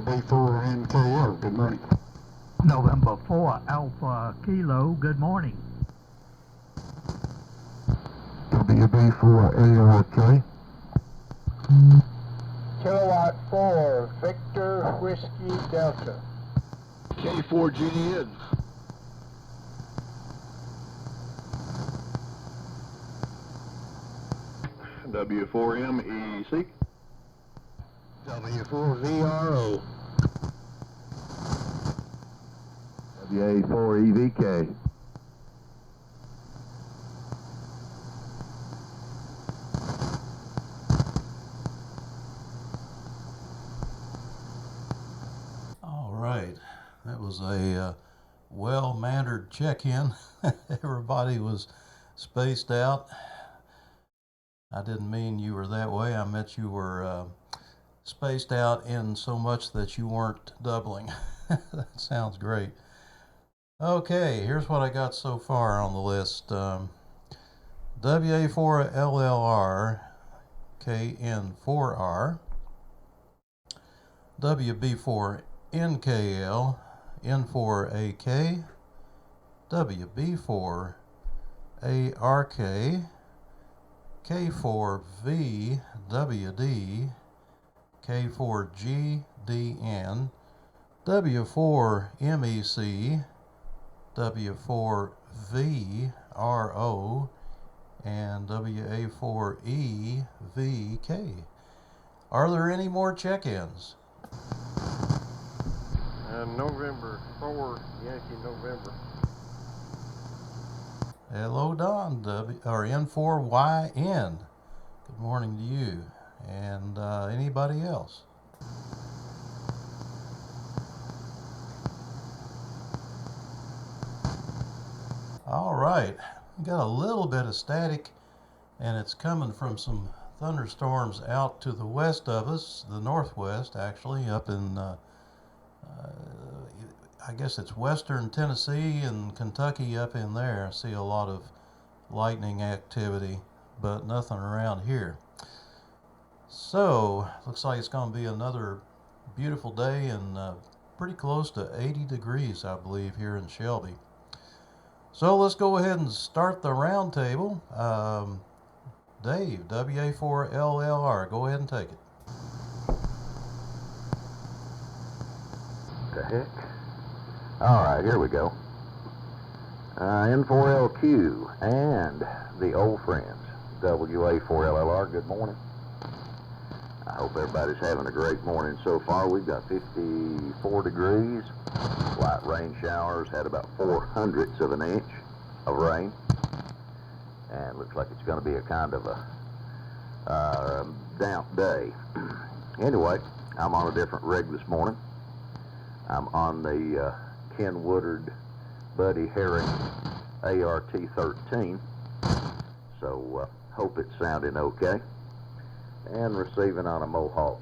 WB4NKL, good morning. November 4 Alpha Kilo, good morning. WB4ARK. Kilowatt 4 Victor Whiskey Delta. K4GDN. W4MEC. W4VRO. WA4EVK. All right, that was a well-mannered check-in. Everybody was spaced out. I didn't mean you were that way. I meant you were spaced out in so much that you weren't doubling. That sounds great. Okay, here's what I got so far on the list. WA4LLR, KN4R, WB4NKL, N4AK, WB4ARK, K4VWD, K4GDN, W4MEC, W4VRO, and WA4EVK. Are there any more check-ins? November 4 Yankee November. Hello, Don, N4YN. Good morning to you. And anybody else? All right, we got a little bit of static, and it's coming from some thunderstorms out to the west of us, the northwest actually, up in I guess it's western Tennessee and Kentucky up in there. I see a lot of lightning activity, but nothing around here. So, looks like it's going to be another beautiful day and pretty close to 80 degrees, I believe, here in Shelby. So let's go ahead and start the round table. Dave, WA4LLR, go ahead and take it. The heck? Alright, here we go. N4LQ and the old friends, WA4LLR, good morning. I hope everybody's having a great morning so far. We've got 54 degrees, light rain showers, had about 0.04 of an inch of rain, and looks like it's going to be a kind of a damp day. Anyway, I'm on a different rig this morning. I'm on the Ken Woodard Buddy Herring ART-13, so hope it's sounding okay. And receiving on a Mohawk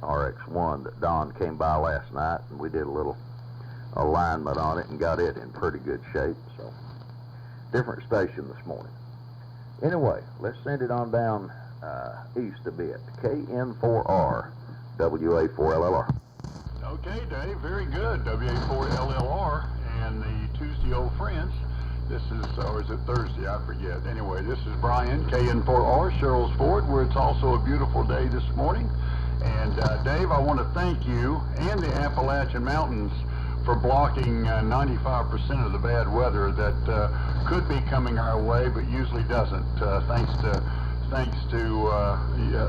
RX-1 that Don came by last night, and we did a little alignment on it and got it in pretty good shape. So different station this morning. Anyway, let's send it on down east a bit. KN4R, WA4LLR. Okay, Dave, very good. WA4LLR and the Tuesday Old Friends. This is, or is it Thursday? I forget. Anyway, this is Brian, KN4R, Cheryl's Ford, where it's also a beautiful day this morning. And Dave, I want to thank you and the Appalachian Mountains for blocking 95% of the bad weather that could be coming our way, but usually doesn't, thanks to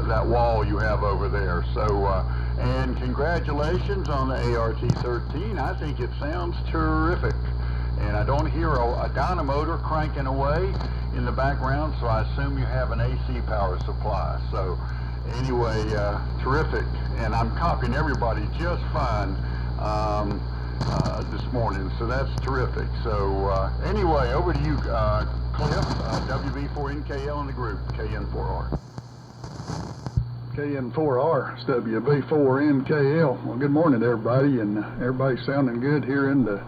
that wall you have over there. So, and congratulations on the ART-13. I think it sounds terrific. And I don't hear a dyno motor cranking away in the background, so I assume you have an AC power supply. So anyway, terrific. And I'm copying everybody just fine this morning, so that's terrific. So anyway, over to you, Cliff, WB4NKL in the group, KN4R. KN4R, it's WB4NKL. Well, good morning, everybody, and everybody's sounding good here in the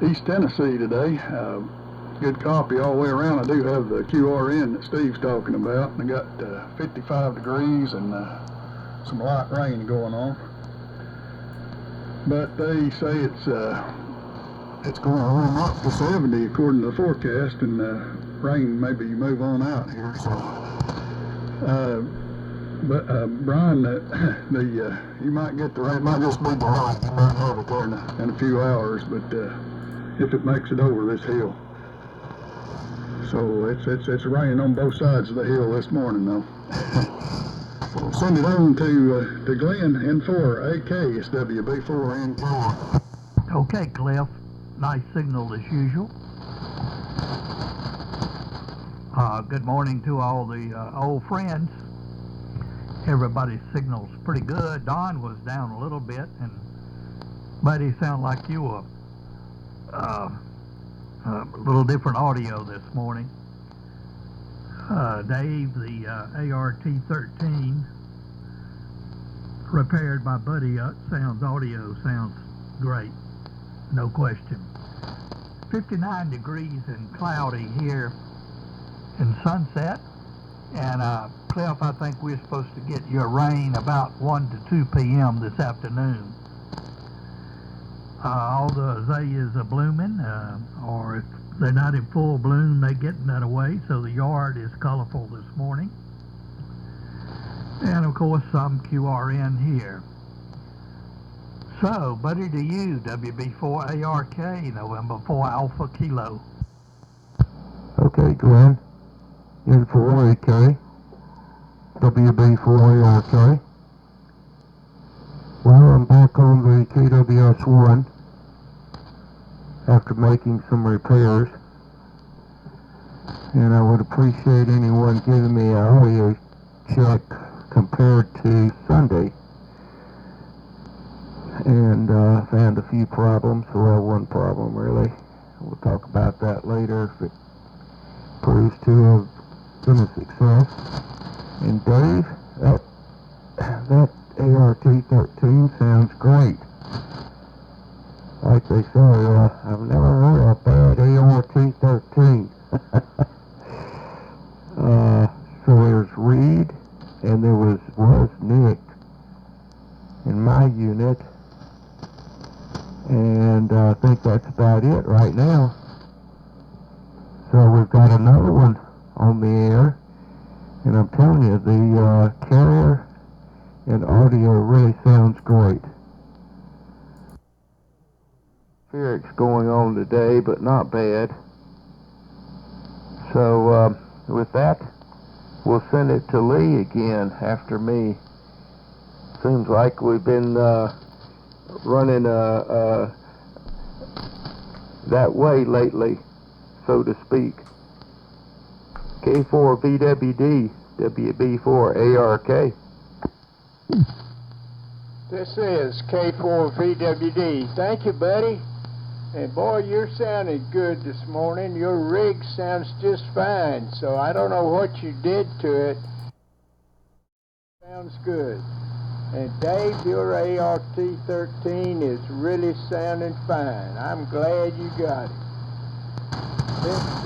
East Tennessee today. Good copy all the way around. I do have the QRN that Steve's talking about. I got 55 degrees and some light rain going on. but they say it's going to warm up to 70 according to the forecast, and rain maybe move on out here. So, Brian, you might get the rain. It might just be behind. You might have it there in a few hours, but if it makes it over this hill. So it's raining on both sides of the hill this morning, though. So send it on to Glenn N4 AK. It's WB4 N4. Okay, Cliff. Nice signal as usual. Good morning to all the old friends. Everybody's signal's pretty good. Don was down a little bit, and Buddy sounded like you were a little different audio this morning. Dave, the ART-13 repaired by Buddy audio sounds great, no question. 59 degrees and cloudy here in Sunset, and Cliff, I think we're supposed to get your rain about 1 to 2 p.m. this afternoon. All the azaleas are blooming, or if they're not in full bloom, they're getting that away, so the yard is colorful this morning. And of course, some QRN here. So, Buddy, to you, WB4 ARK, November 4 Alpha Kilo. Okay, Glenn. N4 AK. WB4 ARK. Well, I'm back on the KWS-1 after making some repairs, and I would appreciate anyone giving me an audio check compared to Sunday. And found a few problems, well, one problem really. We'll talk about that later if it proves to have been a success. And Dave, that ART-13 sounds great. Like they say, I've never heard a bad ART-13. So there's Reed, and there was Nick in my unit, and I think that's about it right now. So we've got another one on the air, and I'm telling you, the carrier and audio really sounds great. Ferric's going on today, but not bad. So with that, we'll send it to Lee again after me. Seems like we've been running that way lately, so to speak. K4VWD, WB4 ARK. This is K4VWD. Thank you, buddy. And boy, you're sounding good this morning. Your rig sounds just fine, so I don't know what you did to it. Sounds good. And Dave, your ART-13 is really sounding fine. I'm glad you got it. It's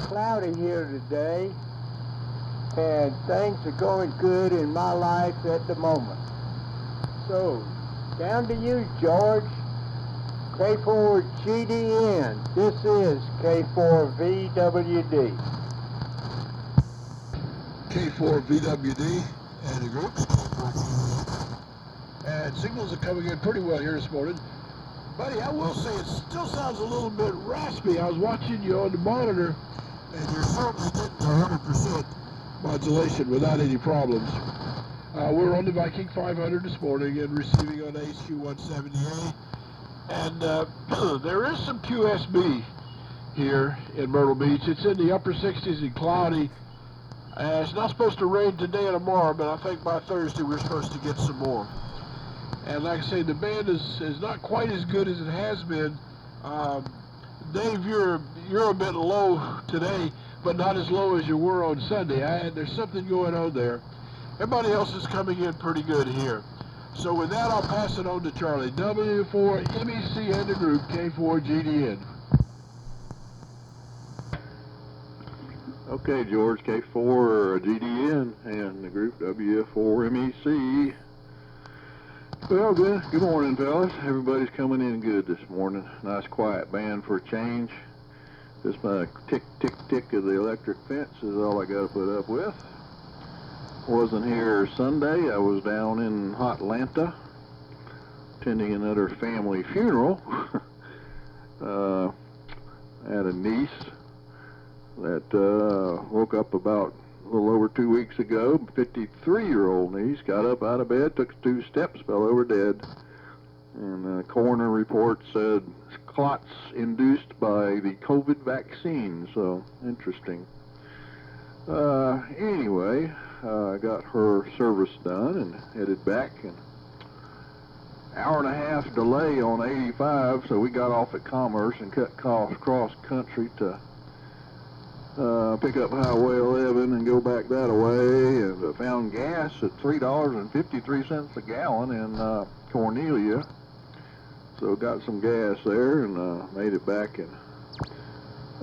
cloudy here today, and things are going good in my life at the moment. So, down to you, George. K4GDN. This is K4VWD. K4VWD and the group. And signals are coming in pretty well here this morning. Buddy, I will say it still sounds a little bit raspy. I was watching you on the monitor, and you're certainly getting 100% modulation without any problems. We're on the Viking 500 this morning and receiving on HQ170A. And there is some QSB here in Myrtle Beach. It's in the upper 60s and cloudy. It's not supposed to rain today and tomorrow, but I think by Thursday we're supposed to get some more. And like I say, the band is not quite as good as it has been. Dave, you're a bit low today, but not as low as you were on Sunday. There's something going on there. Everybody else is coming in pretty good here. So with that, I'll pass it on to Charlie. W4MEC and the group, K4GDN. Okay, George, K4GDN and the group WF4MEC. Well, good morning, fellas. Everybody's coming in good this morning. Nice quiet band for a change. Just my tick, tick, tick of the electric fence is all I got to put up with. Wasn't here Sunday. I was down in Hotlanta attending another family funeral. I had a niece that woke up about a little over 2 weeks ago. 53-year-old niece got up out of bed, took 2 steps, fell over dead. And the coroner report said clots induced by the COVID vaccine. So interesting. Anyway, I got her service done and headed back. And hour and a half delay on 85, so we got off at Commerce and cut cross country to pick up Highway 11 and go back that way, and found gas at $3.53 a gallon in Cornelia. So got some gas there and made it back in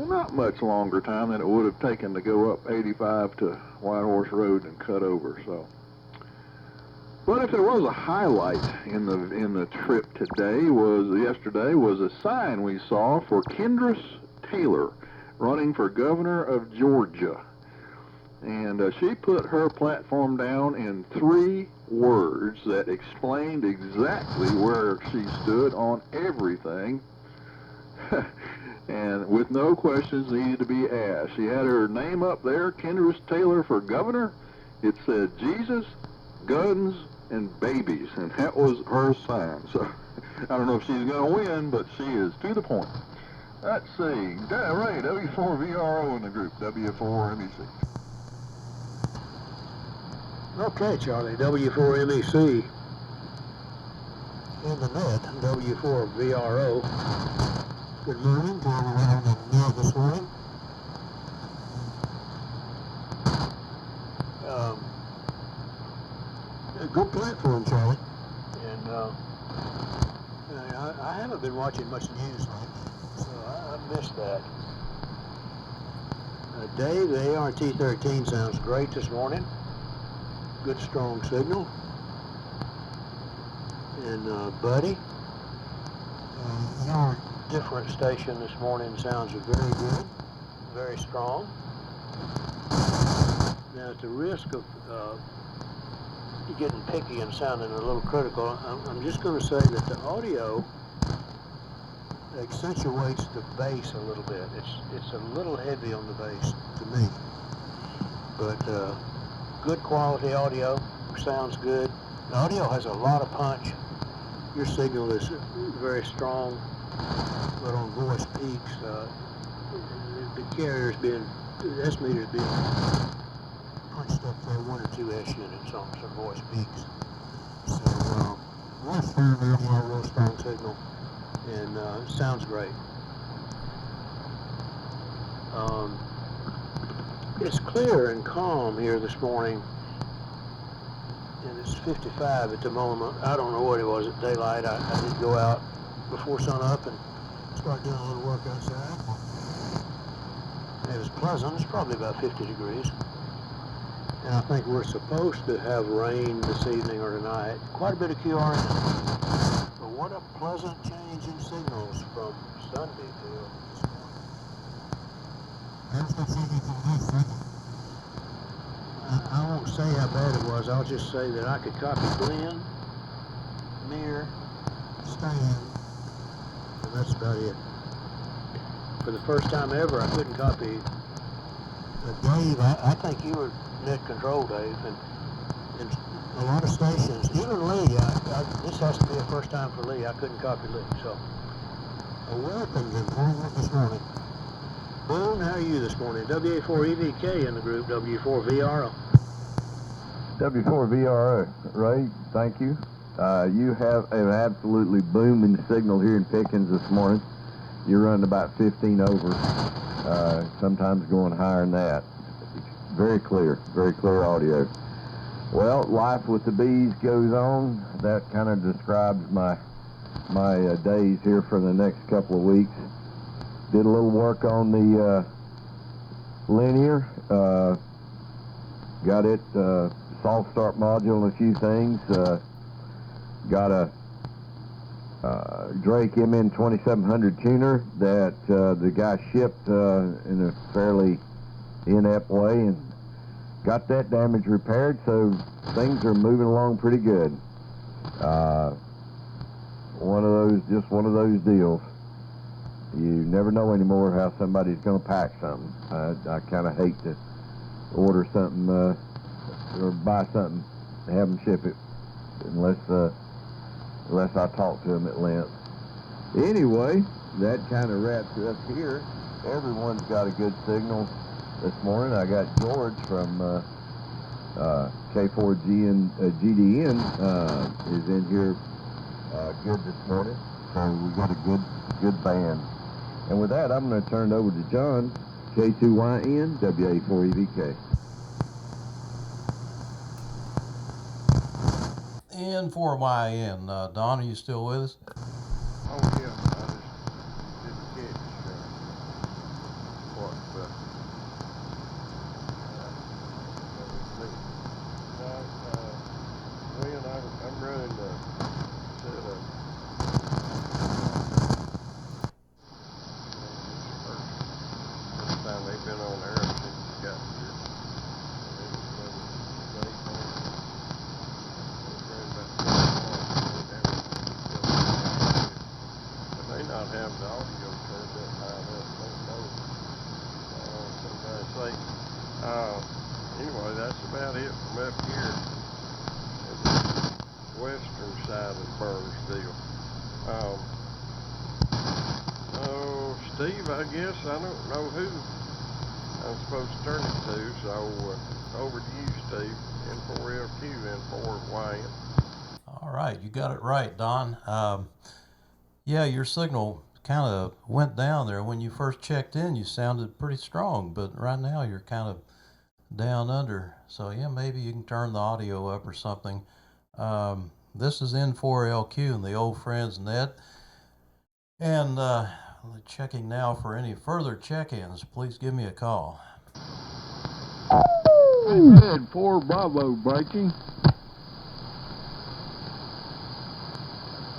not much longer time than it would have taken to go up 85 to White Horse Road and cut over. So, but if there was a highlight in the trip yesterday was a sign we saw for Kendra Taylor running for governor of Georgia. And she put her platform down in 3 words that explained exactly where she stood on everything. And with no questions needed to be asked. She had her name up there, Kendra Taylor for governor. It said Jesus, guns, and babies. And that was her sign. So I don't know if she's going to win, but she is to the point. Let's see. Ray, W4VRO in the group, W4MEC. Okay, Charlie, W4MEC in the net, W4VRO. Good morning to everyone on the net this morning. A good platform, Charlie. And I haven't been watching much news lately, so I missed that. Dave, the ART-13 sounds great this morning. Good strong signal. And Buddy, your different station this morning sounds very good, very strong. Now, at the risk of getting picky and sounding a little critical, I'm just going to say that the audio accentuates the bass a little bit. It's a little heavy on the bass to me, but good quality audio, sounds good. The audio has a lot of punch. Your signal is very strong, but on voice peaks, the carrier's being, the S meter's being punched up for 1 or 2 S units on some voice peaks. So, real strong audio, real strong signal, and it sounds great. It's clear and calm here this morning, and it's 55 at the moment. I don't know what it was at daylight. I did go out before sun up and start doing a little work outside. It was pleasant. It's probably about 50 degrees. And I think we're supposed to have rain this evening or tonight. Quite a bit of QRN. But what a pleasant change in signals from Sunday to this morning. I won't say how bad it was. I'll just say that I could copy Glenn, Mir, Stan, and that's about it. For the first time ever, I couldn't copy Dave. I think you were net control, Dave, and a lot of stations, even Lee. This has to be a first time for Lee. I couldn't copy Lee, so a welcome improvement this morning. Boone, how are you this morning? WA4EVK in the group, W4VRO. W4VRO, Ray, thank you. You have an absolutely booming signal here in Pickens this morning. You're running about 15 over, sometimes going higher than that. Very clear audio. Well, life with the bees goes on. That kind of describes my days here for the next couple of weeks. Did a little work on the linear, got it soft start module and a few things. got a Drake MN 2700 tuner that the guy shipped in a fairly inept way, and got that damage repaired, so things are moving along pretty good. Just one of those deals. You never know anymore how somebody's going to pack something. I kind of hate to order something or buy something and have them ship it unless I talk to them at length. Anyway, that kind of wraps it up here. Everyone's got a good signal this morning. I got George from K4G and GDN is in here good this morning. So we got a good band. And with that, I'm going to turn it over to John, K2YN, WA4EVK. N4YN. Don, are you still with us? Oh yeah, I just didn't catch what, but I'm running the setup. First time they've been on air since it got here. Not have the audio turned up high enough, don't know. Somebody say. Anyway, that's about it from up here at the western side of Burnsville. Oh, Steve, I guess I don't know who I'm supposed to turn it to, so over to you, Steve. N4LQ, N4YN. All right, you got it right, Don. Yeah, your signal kind of went down there. When you first checked in, you sounded pretty strong, but right now you're kind of down under. So yeah, maybe you can turn the audio up or something. This is N4LQ and the Old Friends Net. And checking now for any further check-ins. Please give me a call. Red 4 Bravo breaking.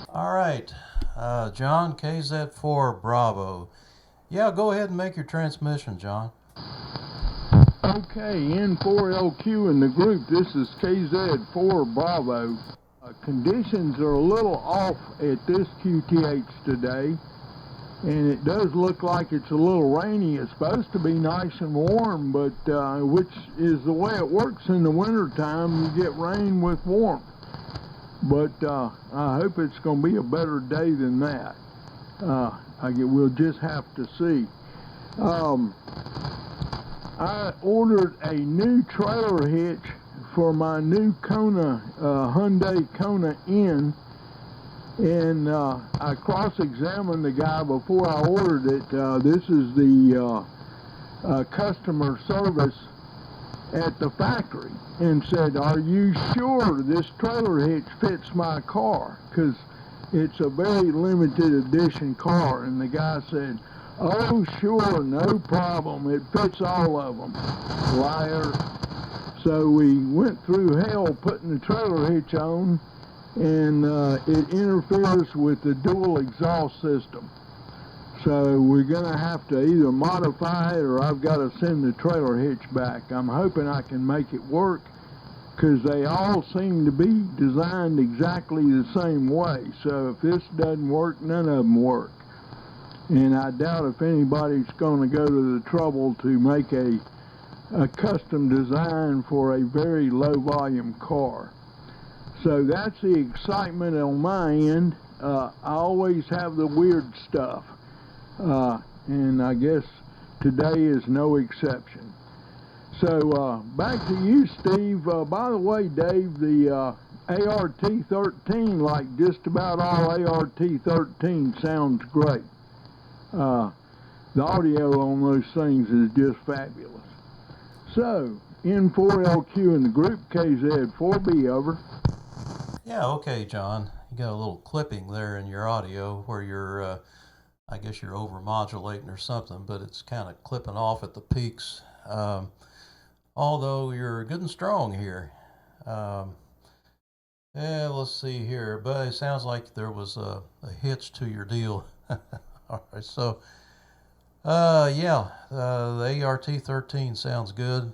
All right. John, KZ4 Bravo. Yeah, go ahead and make your transmission, John. Okay, N4LQ in the group. This is KZ4 Bravo. Conditions are a little off at this QTH today, and it does look like it's a little rainy. It's supposed to be nice and warm, but which is the way it works in the wintertime. You get rain with warmth. But I hope it's going to be a better day than that. We'll just have to see. I ordered a new trailer hitch for my new Kona, Hyundai Kona N, and I cross-examined the guy before I ordered it. This is the customer service at the factory, and said, "Are you sure this trailer hitch fits my car? Because it's a very limited edition car." And the guy said, "Oh, sure, no problem. It fits all of them." Liar. So we went through hell putting the trailer hitch on, and it interferes with the dual exhaust system. So we're going to have to either modify it, or I've got to send the trailer hitch back. I'm hoping I can make it work, because they all seem to be designed exactly the same way. So if this doesn't work, none of them work. And I doubt if anybody's going to go to the trouble to make a custom design for a very low volume car. So that's the excitement on my end. I always have the weird stuff. And I guess today is no exception. So back to you, Steve. By the way, Dave, the ART-13, like just about all ART-13, sounds great. The audio on those things is just fabulous. So, N4LQ in the group, KZ4B, over. Yeah, okay, John. You got a little clipping there in your audio where you're, I guess you're over-modulating or something, but it's kind of clipping off at the peaks. Although you're good and strong here. Yeah, let's see here. But it sounds like there was a hitch to your deal. All right, so yeah, the ART-13 sounds good,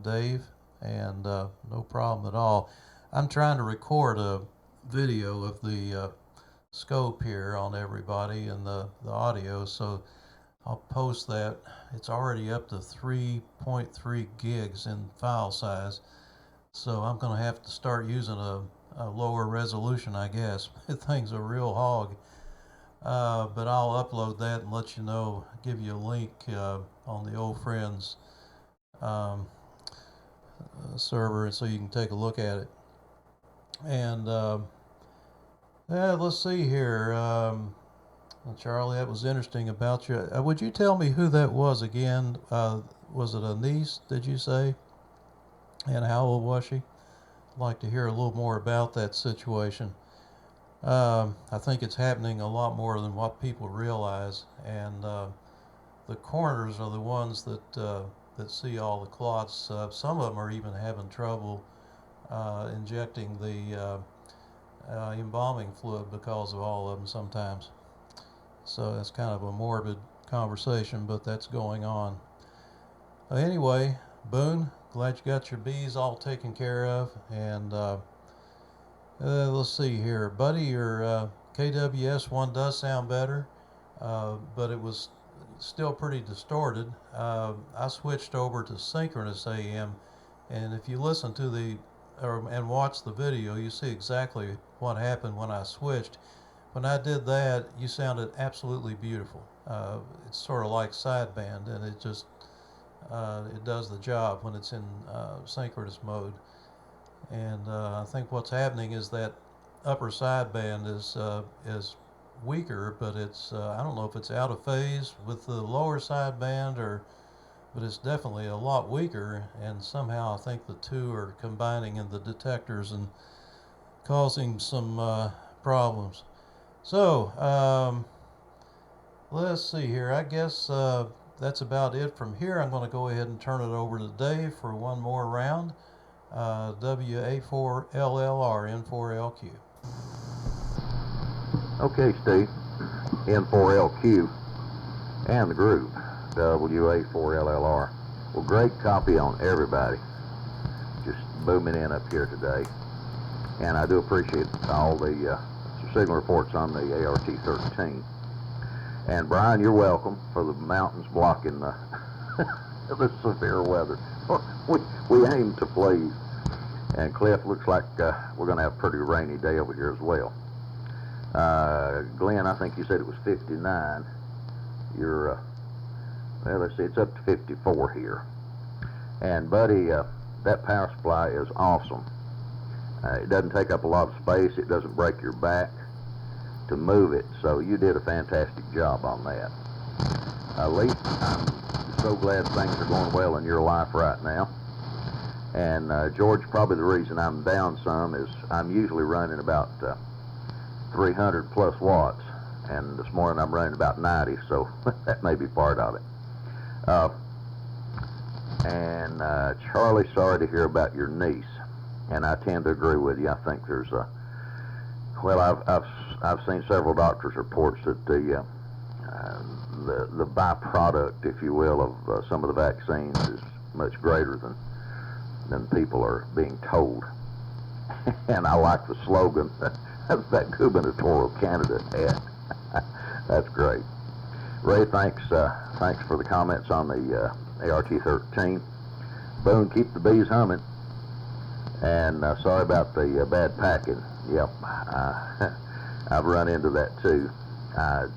Dave, and no problem at all. I'm trying to record a video of the scope here on everybody and the audio, so I'll post that. It's already up to 3.3 gigs in file size, so I'm going to have to start using a lower resolution, I guess. The thing's a real hog. But I'll upload that and let you know, give you a link on the Old Friends um, server so you can take a look at it. And yeah, let's see here. Charlie, that was interesting about you. Would you tell me who that was again? Was it a niece, did you say? And how old was she? I'd like to hear a little more about that situation. I think it's happening a lot more than what people realize, and the corners are the ones that see all the clots. Some of them are even having trouble injecting the embalming fluid because of all of them sometimes. So that's kind of a morbid conversation, but that's going on. Anyway, Boone, glad you got your bees all taken care of, and let's see here, buddy, your KWS one does sound better, but it was still pretty distorted. I switched over to Synchronous AM, and if you listen to and watch the video, you see exactly what happened when I switched. When I did that, you sounded absolutely beautiful. It's sort of like sideband, and it just it does the job when it's in synchronous mode. And I think what's happening is that upper sideband is weaker, but it's I don't know if it's out of phase with the lower sideband but it's definitely a lot weaker, and somehow I think the two are combining in the detectors and causing some problems. So let's see here. I guess that's about it from here. I'm going to go ahead and turn it over to Dave for one more round. WA4LLR N4LQ. Okay, Steve. N4LQ and the group, WA4LLR. Well, great copy on everybody. Just booming in up here today. And I do appreciate all the signal reports on the ART-13. And Brian, you're welcome for the mountains blocking the, the severe weather. We aim to please. And Cliff, looks like we're going to have a pretty rainy day over here as well. Glenn, I think you said it was 59. You're, well, let's see, it's up to 54 here. And Buddy, that power supply is awesome. It doesn't take up a lot of space. It doesn't break your back to move it. So you did a fantastic job on that. Lee, I'm so glad things are going well in your life right now. And George, probably the reason I'm down some is I'm usually running about 300 plus watts, and this morning I'm running about 90, so that may be part of it. And Charlie, sorry to hear about your niece, and I tend to agree with you. I think there's a, well, I've seen several doctors' reports that the byproduct, if you will, of some of the vaccines is much greater than people are being told. And I like the slogan that gubernatorial candidate had. That's great. Ray, thanks for the comments on the ART-13. Boone, keep the bees humming. And sorry about the bad packing. Yep, I've run into that too. I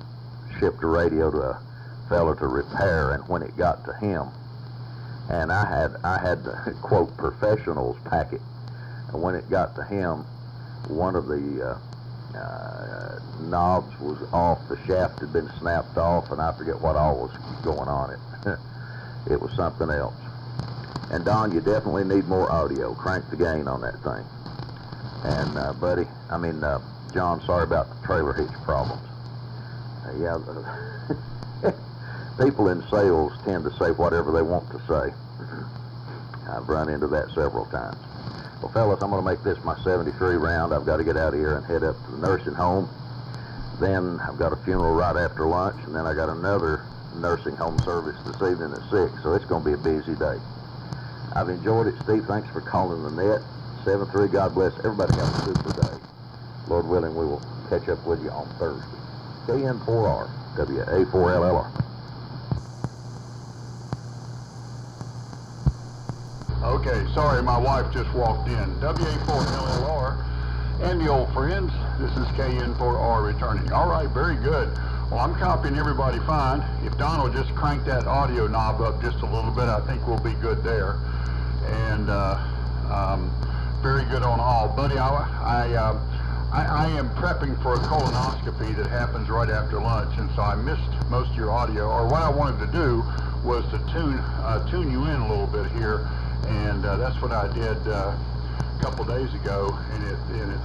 shipped a radio to a fella to repair, and when it got to him, and I had the quote professionals pack it, and when it got to him, one of the knobs was off, the shaft had been snapped off, and I forget what all was going on it. It was something else. And Don, you definitely need more audio. Crank the gain on that thing. And buddy, John, sorry about the trailer hitch problems. Yeah, people in sales tend to say whatever they want to say. I've run into that several times. Well, fellas, I'm going to make this my 73 round. I've got to get out of here and head up to the nursing home. Then I've got a funeral right after lunch, and then I got another nursing home service this evening at 6, so it's going to be a busy day. I've enjoyed it, Steve. Thanks for calling the net. 7-3, God bless everybody. Have a super day. Lord willing, we will catch up with you on Thursday. KN4R, WA4LLR. Okay, sorry, my wife just walked in. WA4LLR and the old friends, this is KN4R returning. All right, very good. Well, I'm copying everybody fine. If Don will just crank that audio knob up just a little bit, I think we'll be good there. And very good on all. Buddy, I am prepping for a colonoscopy that happens right after lunch, and so I missed most of your audio. Or what I wanted to do was to tune you in a little bit here. And that's what I did a couple days ago, and it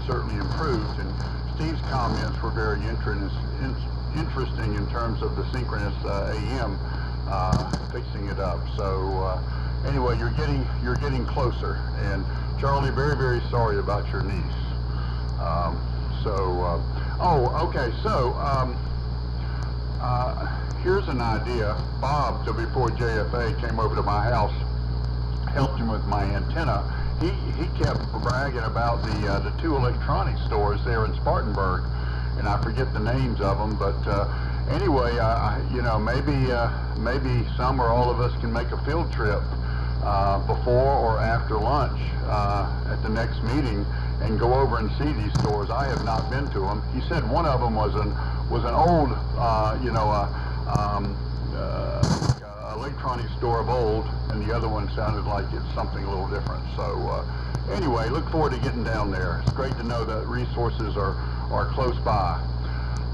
certainly improved. And Steve's comments were very interesting in terms of the Synchronous AM fixing it up. So anyway, you're getting closer. And Charlie, very, very sorry about your niece. Okay. So here's an idea. Bob, before JFA came over to my house, helped him with my antenna. He kept bragging about the two electronic stores there in Spartanburg, and I forget the names of them. But anyway, maybe some or all of us can make a field trip before or after lunch at the next meeting and go over and see these stores. I have not been to them. He said one of them was an old, electronic store of old, and the other one sounded like it's something a little different. So anyway, look forward to getting down there. It's great to know that resources are close by.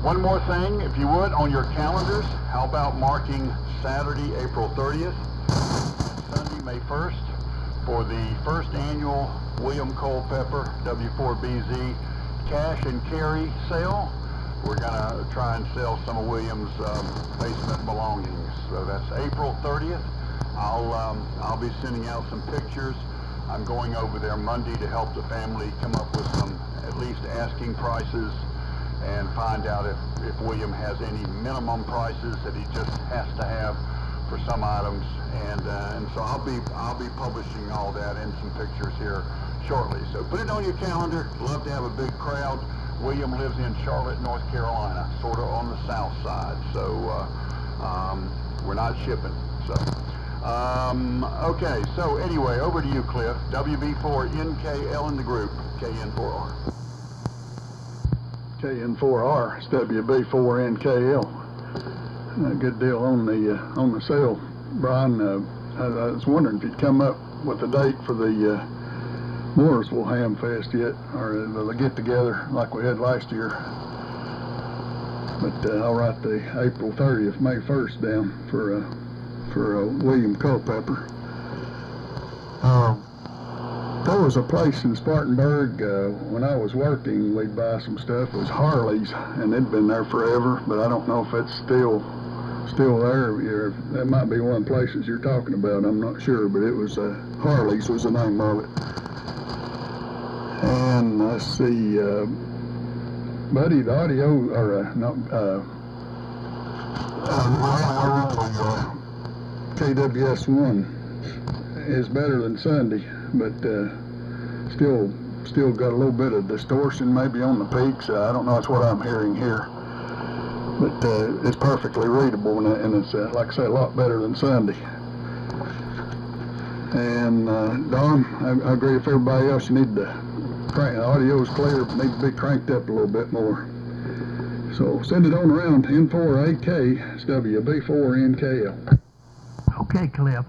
One more thing, if you would, on your calendars, how about marking Saturday, April 30th, and Sunday, May 1st, for the first annual William Culpeper W4BZ cash and carry sale. We're going to try and sell some of William's basement belongings. So that's April 30th. I'll be sending out some pictures. I'm going over there Monday to help the family come up with some at least asking prices and find out if William has any minimum prices that he just has to have for some items. And so I'll be publishing all that and some pictures here shortly. So put it on your calendar. Love to have a big crowd. William lives in Charlotte, North Carolina, sort of on the south side. So we're not shipping. So okay. So anyway, over to you, Cliff. WB4NKL in the group. KN4R. KN4R, it's WB4NKL. A good deal on the sale, Brian. I was wondering if you'd come up with a date for the Mooresville Ham Fest yet, or the get together like we had last year. But I'll write the April 30th, May 1st down for William Culpeper. There was a place in Spartanburg when I was working. We'd buy some stuff. It was Harley's, and it'd been there forever. But I don't know if it's still there. That might be one of the places you're talking about. I'm not sure, but it was Harley's was the name of it. And let's see, buddy, the audio KWS1 is better than Sunday, but still got a little bit of distortion maybe on the peaks. I don't know. That's what I'm hearing here, but it's perfectly readable, and it's like I say, a lot better than Sunday. And Don, I agree with everybody else. You need to crank. The audio's clear, but needs to be cranked up a little bit more. So send it on around. N4AK, it's WB4NKL. Okay, Cliff.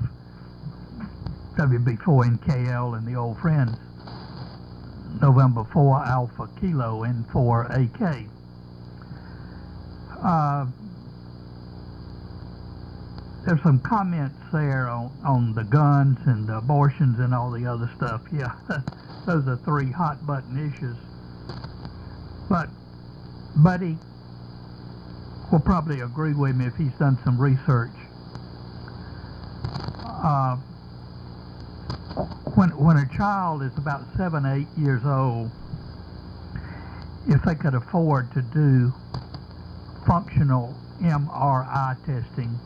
WB4NKL and the old friends. November 4 Alpha Kilo N4AK. There's some comments there on the guns and the abortions and all the other stuff. Yeah, those are three hot button issues. But Buddy will probably agree with me if he's done some research. when a child is about 7, 8 years old, if they could afford to do functional MRI testing,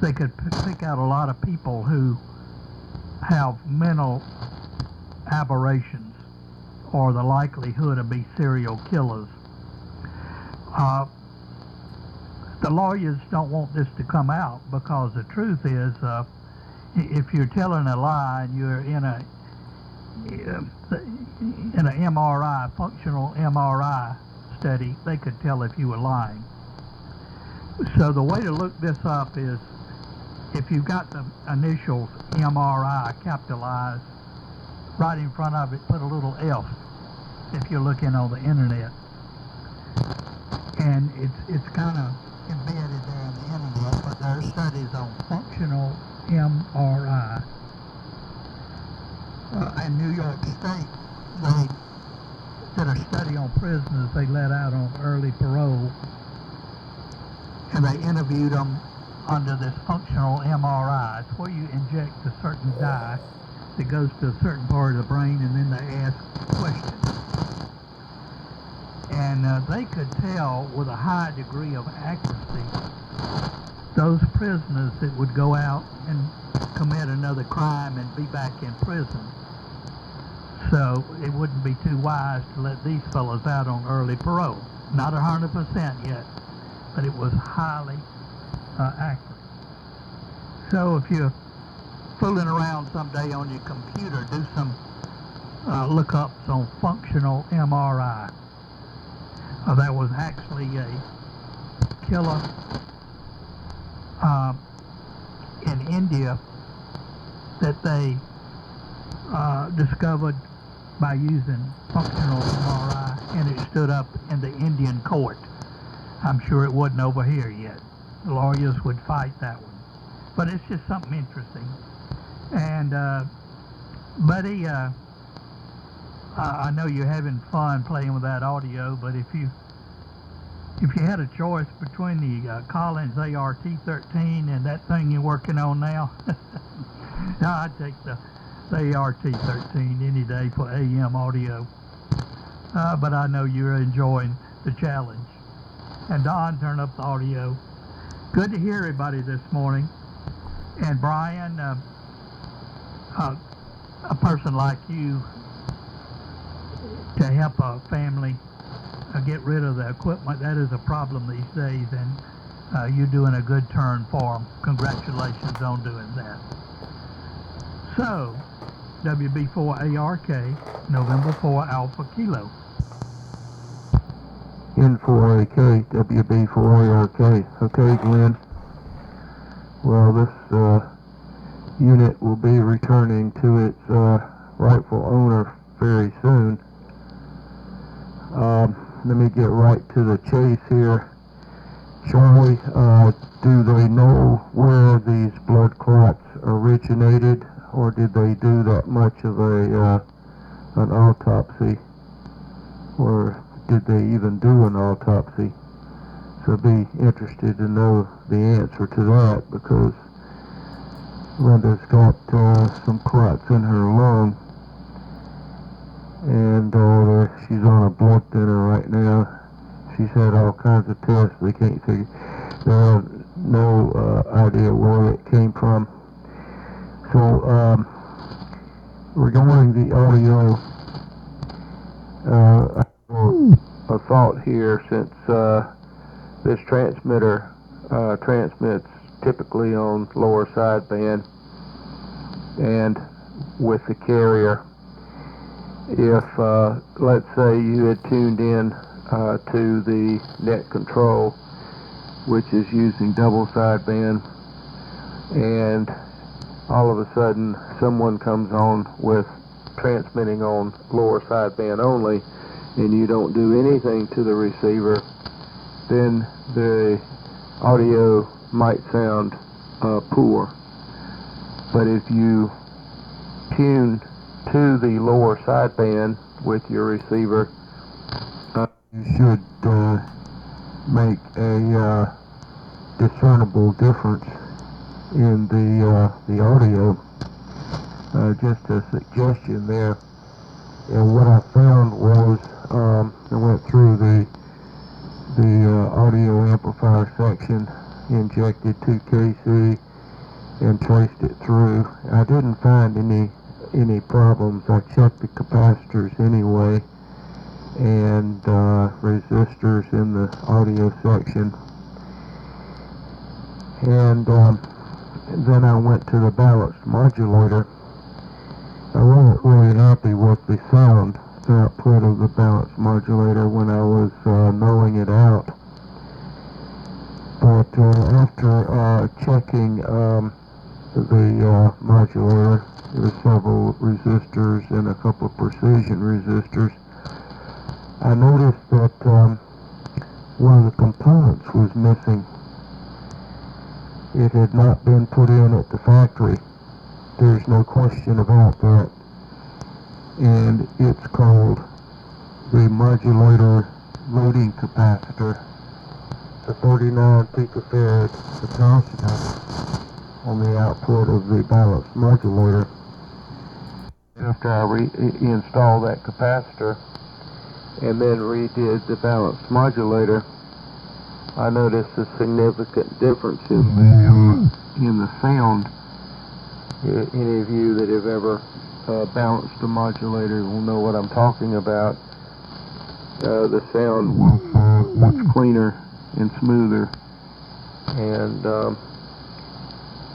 they could pick out a lot of people who have mental aberrations or the likelihood of be serial killers. The lawyers don't want this to come out because the truth is, if you're telling a lie and you're in an MRI, functional MRI study, they could tell if you were lying. So the way to look this up is, if you've got the initials MRI capitalized, right in front of it put a little F if you're looking on the internet. And it's kind of embedded there in the internet, but there are studies on functional MRI. In New York State, they did a study on prisoners they let out on early parole, and they interviewed them under this functional MRI. It's where you inject a certain dye that goes to a certain part of the brain, and then they ask questions. And they could tell with a high degree of accuracy those prisoners that would go out and commit another crime and be back in prison. So it wouldn't be too wise to let these fellows out on early parole. Not 100% yet, but it was highly accurate. So if you're fooling around someday on your computer, do some lookups on functional MRI. There was actually a killer in India that they discovered by using functional MRI, and it stood up in the Indian court. I'm sure it wasn't over here yet. The lawyers would fight that one. But it's just something interesting. And Buddy, I know you're having fun playing with that audio, but if you had a choice between the Collins ART-13 and that thing you're working on now, I'd take the ART-13 any day for AM audio. But I know you're enjoying the challenge. And Don, turn up the audio. Good to hear everybody this morning. And Brian, a person like you, to help a family get rid of the equipment, that is a problem these days, and you're doing a good turn for them. Congratulations on doing that. So, WB4ARK, November 4 Alpha Kilo. N4AK, WB4ARK. Okay, Glenn. Well, this unit will be returning to its rightful owner very soon. Let me get right to the chase here. Charlie, do they know where these blood clots originated, or did they do that much of an autopsy, or did they even do an autopsy? So be interested to know the answer to that, because Linda's got some clots in her lung, and she's on a blood thinner right now. She's had all kinds of tests. They can't figure. They have no idea where it came from. So regarding the audio, a thought here, since this transmitter transmits typically on lower sideband, and with the carrier, if let's say you had tuned in to the net control, which is using double sideband, and all of a sudden someone comes on with transmitting on lower sideband only, and you don't do anything to the receiver, then the audio might sound poor. But if you tune to the lower sideband with your receiver, you should make a discernible difference in the audio. just a suggestion there. And what I found was, I went through the audio amplifier section, injected 2kc, and traced it through. I didn't find any problems. I checked the capacitors anyway, and resistors in the audio section. And then I went to the balanced modulator. I wasn't really happy with the sound output of the balanced modulator when I was knowing it out. But after checking the modulator, there were several resistors and a couple of precision resistors, I noticed that one of the components was missing. It had not been put in at the factory. There's no question about that. And it's called the modulator loading capacitor. It's a 39 picofarad capacitor on the output of the balanced modulator. After I reinstalled that capacitor and then redid the balanced modulator, I noticed a significant difference in the sound. Any of you that have ever balanced a modulator will know what I'm talking about. The sound was much cleaner and smoother, and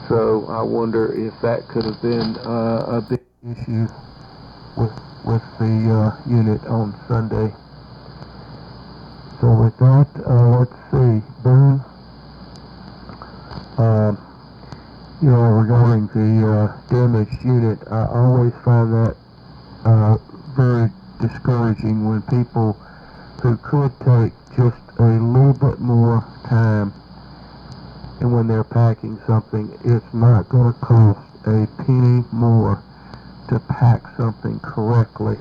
so I wonder if that could have been a big issue with the unit on Sunday. So with that, let's see, Boone, you know, regarding the damaged unit, I always find that very discouraging when people who could take just a little bit more time, and when they're packing something, it's not going to cost a penny more to pack something correctly.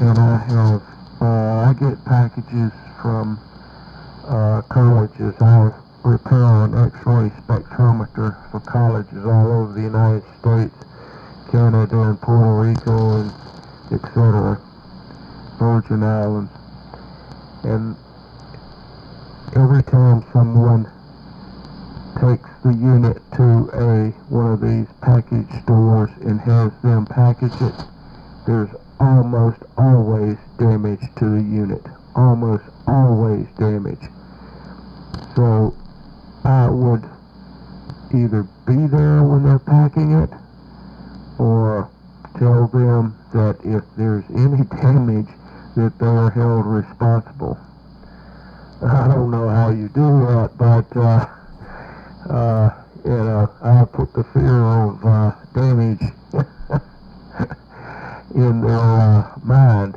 And I get packages from colleges. I repair an X-ray spectrometer for colleges all over the United States, Canada, and Puerto Rico, and etc., Virgin Islands. And every time someone takes the unit to one of these package stores and has them package it, there's almost always damage to the unit. Almost always damage. So I would either be there when they're packing it, or tell them that if there's any damage, that they are held responsible. I don't know how you do that, but you know, I put the fear of damage in their mind.